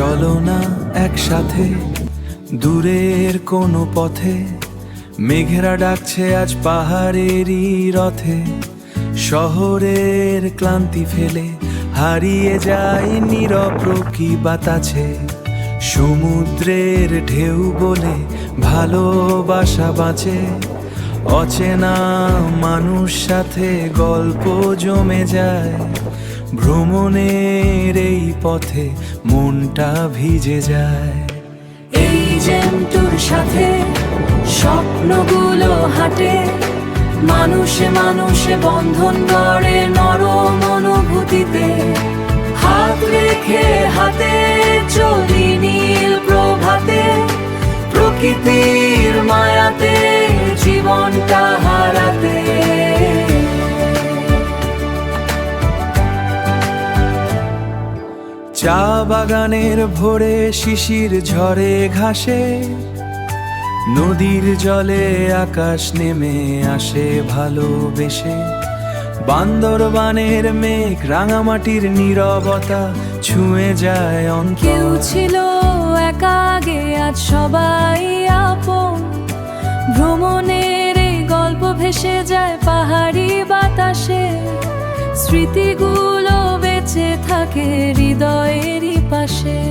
চলো না একসাথে দূরের কোনো পথে, মেঘেরা ডাকছে আজ পাহাড়েরই রথে। শহরের ক্লান্তি ফেলে হারিয়ে যায় নীরব প্রকৃতি বাতাসে। সমুদ্রের ঢেউ বলে ভালোবাসা বাঁচে, অচেনা মানুষ সাথে গল্প জমে যায়। ভ্রমণের এই পথে মনটা ভিজে যায়। এই জ্যামটুর সাথে স্বপ্নগুলো হাঁটে, মানুষে মানুষে বন্ধন গড়ে নরম অনুভূতিতে। হাত রেখে হাতে চলি নীল প্রভাতে, প্রকৃতির মায়াতে জীবনটা হারাতে। চা বাগানের ভোরে শিশির ঝরে ঘাসে, নদীর জলে আকাশ নেমে আসে ভালোবেসে। বান্দরবানের মেঘ রাঙামাটির নীরবতা ছুঁয়ে যায় অন্তর। কেউ ছিল একা আগে, আজ সবাই আপন। ভ্রমণের এই গল্প ভেসে যায় পাহাড়ি বাতাসে, স্মৃতিগুলো বেঁচে থাকে হৃদয়েরই পাশে।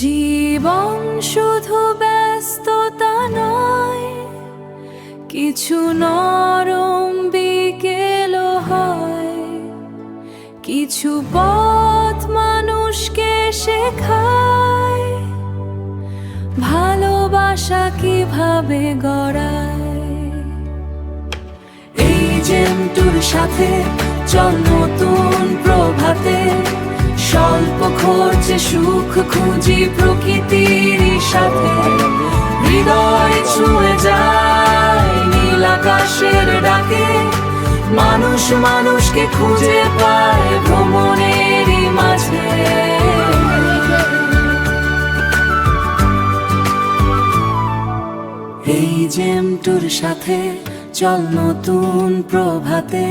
জীবন শুধু ব্যস্ততা নয়, কিছু নরম বিকেলও হয়। কিছু পথ মানুষকে শেখায় ভালোবাসা কিভাবে গড়ায়। এই জ্যামটুর সাথে চল নতুন প্রভাতে, স্বল্প খরচে সুখ খুঁজি প্রকৃতির সাথে। হৃদয় ছুঁয়ে যায় নীল আকাশের ডাকে, মানুষ মানুষকে খুঁজে পায় ভ্রমণেরই মাঝে। এই জ্যামটুর সাথে চল নতুন প্রভাতে।